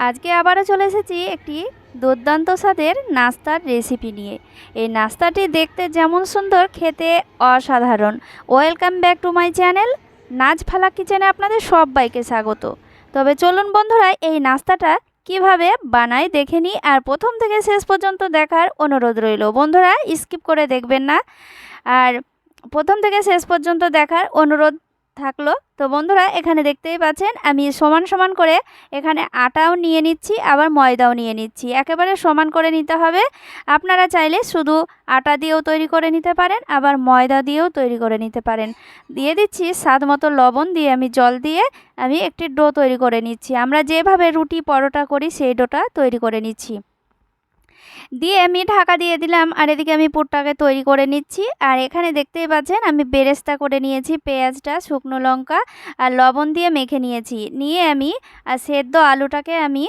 আজকে আবারও চলে এসেছি একটি দুর্দান্ত স্বাদের নাস্তার রেসিপি নিয়ে। এই নাস্তাটি দেখতে যেমন সুন্দর, খেতে অসাধারণ। Welcome back to my channel Naz Falak কিচেনে আপনাদের সবাইকে স্বাগত। তবে চলুন বন্ধুরা, এই নাস্তাটা কিভাবে বানাই দেখে নিই, আর প্রথম থেকে শেষ পর্যন্ত দেখার অনুরোধ রইল। বন্ধুরা স্কিপ করে দেখবেন না, আর প্রথম থেকে শেষ পর্যন্ত দেখার অনুরোধ থাকলো। তো বন্ধুরা এখানে দেখতেই পাচ্ছেন আমি সমান সমান করে এখানে আটাও নিয়ে নিচ্ছি, আবার ময়দাও নিয়ে নিচ্ছি। একেবারে সমান করে নিতে হবে। আপনারা চাইলে শুধু আটা দিয়েও তৈরি করে নিতে পারেন, আবার ময়দা দিয়েও তৈরি করে নিতে পারেন। দিয়ে দিচ্ছি স্বাদ মতো লবণ, দিয়ে আমি জল দিয়ে আমি একটি ডো তৈরি করে নিচ্ছি। আমরা যেভাবে রুটি পরোটা করি সেই ডোটা তৈরি করে নিচ্ছি। দিয়ে আমি ঢাকা দিয়ে দিলাম, আর এদিকে আমি পুরটাকে তৈরি করে নিচ্ছি। আর এখানে দেখতেই পাচ্ছেন আমি বেরেস্তা করে নিয়েছি, পেঁয়াজটা, শুকনো লঙ্কা আর লবণ দিয়ে মেখে নিয়েছি। নিয়ে আমি সেদ্ধ আলুটাকে আমি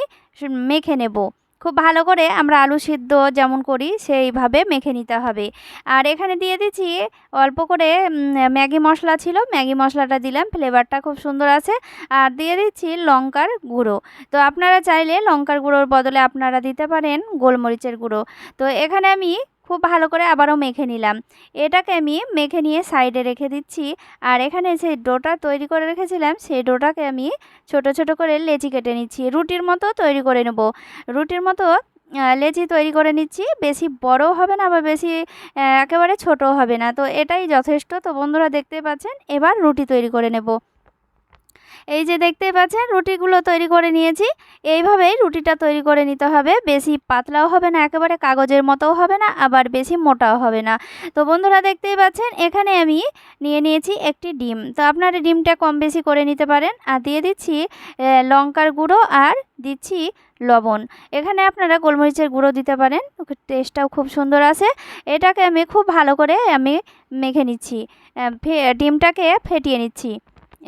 মেখে নেব। খুব ভালো করে আমরা আলু সিদ্ধ যেমন করি সেইভাবে মেখে নিতে হবে। আর এখানে দিয়ে দিচ্ছি অল্প করে ম্যাগি মশলা ছিল, ম্যাগি মশলাটা দিলাম, ফ্লেভারটা খুব সুন্দর আছে। আর দিয়ে দিচ্ছি লঙ্কার গুঁড়ো। তো আপনারা চাইলে লঙ্কার গুঁড়োর বদলে আপনারা দিতে পারেন গোলমরিচের গুঁড়ো। তো এখানে আমি খুব ভালো করে আবারও মেখে নিলাম। এটাকে আমি মেখে নিয়ে সাইডে রেখে দিচ্ছি। আর এখানে সেই ডোটা তৈরি করে রেখেছিলাম, সেই ডোটাকে আমি ছোট ছোট করে লেচি কেটে নিচ্ছি। রুটির মতো তৈরি করে নেব। রুটির মতো লেচি তৈরি করে নিচ্ছি। বেশি বড়ও হবে না, আবার বেশি একেবারে ছোটও হবে না। তো এটাই যথেষ্ট। তো বন্ধুরা দেখতে পাচ্ছেন, এবার রুটি তৈরি করে নেব। এই যে দেখতে পাচ্ছেন রুটিগুলো তৈরি করে নিয়েছি। এইভাবেই রুটিটা তৈরি করে নিতে হবে। বেশি পাতলাও হবে না, একেবারে কাগজের মতোও হবে না, আবার বেশি মোটাও হবে না। তো বন্ধুরা দেখতেই পাচ্ছেন এখানে আমি নিয়ে নিয়েছি একটি ডিম। তো আপনারা ডিমটা কম বেশি করে নিতে পারেন। আর দিয়ে দিচ্ছি লঙ্কার গুঁড়ো, আর দিচ্ছি লবণ। এখানে আপনারা গোলমরিচের গুঁড়ো দিতে পারেন, টেস্টটাও খুব সুন্দর আসে। এটাকে আমি খুব ভালো করে আমি মেখে নিচ্ছি, ডিমটাকে ফেটিয়ে নিচ্ছি।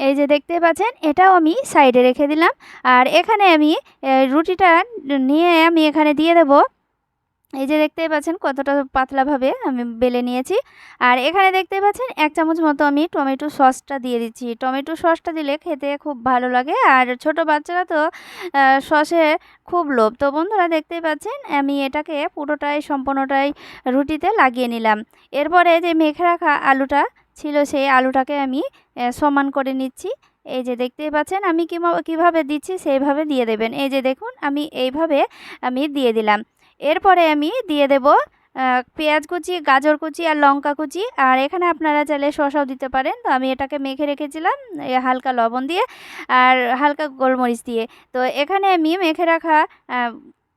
এই যে দেখতে পাচ্ছেন এটাও আমি সাইডে রেখে দিলাম। আর এখানে আমি রুটিটা নিয়ে আমি এখানে দিয়ে দেব। এই যে দেখতেই পাচ্ছেন কতটা পাতলাভাবে আমি বেলে নিয়েছি। আর এখানে দেখতে পাচ্ছেন 1 চামচ মতো আমি টমেটো সসটা দিয়ে দিচ্ছি। টমেটো সসটা দিলে খেতে খুব ভালো লাগে, আর ছোট বাচ্চারা তো সসে খুব লোভ। তো বন্ধুরা দেখতেই পাচ্ছেন আমি এটাকে পুরোটাই সম্পূর্ণটাই রুটিতে লাগিয়ে নিলাম। এরপরে যে মেখে রাখা আলুটা ছিল সেই আলুটাকে আমি সমান করে নিচ্ছি। এই যে দেখতেই পাচ্ছেন আমি কীভাবে দিচ্ছি সেইভাবে দিয়ে দেবেন। এই যে দেখুন আমি এইভাবে আমি দিয়ে দিলাম। এরপরে আমি দিয়ে দেব পেঁয়াজ কুচি, গাজর কুচি আর লঙ্কা কুচি। আর এখানে আপনারা চাইলে শসাও দিতে পারেন। তো আমি এটাকে মেখে রেখেছিলাম হালকা লবণ দিয়ে আর হালকা গোলমরিচ দিয়ে। তো এখানে আমি মেখে রাখা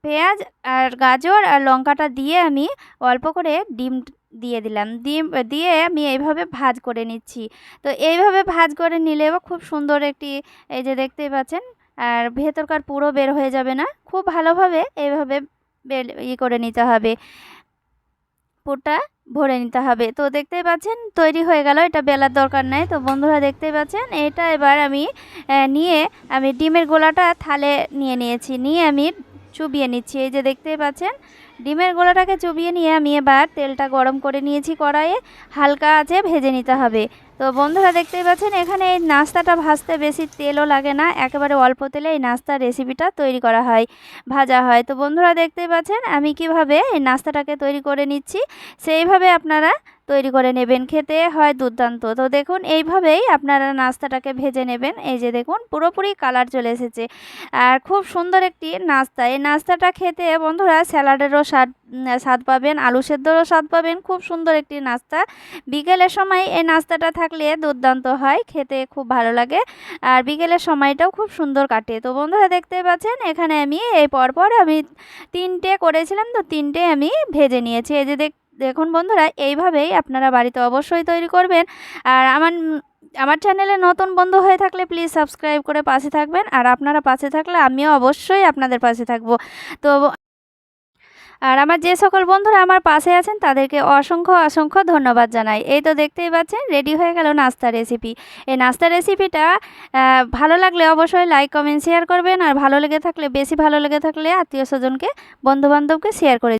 পেঁয়াজ আর গাজর আর লঙ্কাটা দিয়ে আমি অল্প করে ডিম দিয়ে দিলাম। ডিম দিয়ে আমি এইভাবে ভাজ করে নিচ্ছি। তো এইভাবে ভাজ করে নিলেও খুব সুন্দর একটি, এই যে দেখতেই পাচ্ছেন, আর ভেতরকার পুরো বের হয়ে যাবে না। খুব ভালোভাবে এইভাবে করে নিতে হবে, পুরটা ভরে নিতে হবে। তো দেখতেই পাচ্ছেন তৈরি হয়ে গেল, এটা বেলার দরকার নাই। তো বন্ধুরা দেখতেই পাচ্ছেন এটা এবার আমি নিয়ে আমি ডিমের গোলাটা থালে নিয়ে নিয়েছি, নিয়ে আমি চুবিয়ে নিচ্ছি। এই যে দেখতেই পাচ্ছেন ডিমের গোলাটাকে চুবিয়ে নিয়ে আমি এবার তেলটা গরম করে নিয়েছি কড়াইয়ে, হালকা আঁচে ভেজে নিতে হবে। তো বন্ধুরা দেখতেই পাচ্ছেন এখানে এই নাস্তাটা ভাজতে বেশি তেলও লাগে না, একেবারে অল্প তেলে এই নাস্তার রেসিপিটা তৈরি করা হয়, ভাজা হয়। তো বন্ধুরা দেখতেই পাচ্ছেন আমি কিভাবে এই নাস্তাটাকে তৈরি করে নিচ্ছি, সেইভাবে আপনারা তৈরি করে নেবেন, খেতে হয় দুর্দান্ত। তো দেখুন এইভাবেই আপনারা নাস্তাটাকে ভেজে নেবেন। এই যে দেখুন পুরোপুরি কালার চলে এসেছে, আর খুব সুন্দর একটি নাস্তা। এই নাস্তাটা খেতে বন্ধুরা স্যালাডেরও স্বাদ পাবেন, আলু সেদ্ধরও স্বাদ পাবেন। খুব সুন্দর একটি নাস্তা। বিকেলের সময় এই নাস্তাটা থাকলে দুর্দান্ত হয়, খেতে খুব ভালো লাগে, আর বিকেলের সময়টাও খুব সুন্দর কাটে। তো বন্ধুরা দেখতে পাচ্ছেন এখানে আমি এই পরপর আমি 3টে করেছিলাম, তো 3টে আমি ভেজে নিয়েছি। এই যে দেখুন বন্ধুরা এইভাবেই আপনারা বাড়িতে অবশ্যই তৈরি করবেন। আর আমার চ্যানেলে নতুন বন্ধু হয়ে থাকলে প্লিজ সাবস্ক্রাইব করে পাশে থাকবেন, আর আপনারা পাশে থাকলে আমিও অবশ্যই আপনাদের পাশে থাকবো। তো আর আমার যে সকল বন্ধুরা আমার পাশে আছেন তাদেরকে অসংখ্য অসংখ্য ধন্যবাদ জানাই। এই তো দেখতেই পাচ্ছেন রেডি হয়ে গেল নাস্তা রেসিপি। এই নাস্তা রেসিপিটা ভালো লাগলে অবশ্যই লাইক কমেন্ট শেয়ার করবেন, আর ভালো লেগে থাকলে, বেশি ভালো লেগে থাকলে আত্মীয় স্বজনকে, বন্ধুবান্ধবকে শেয়ার করে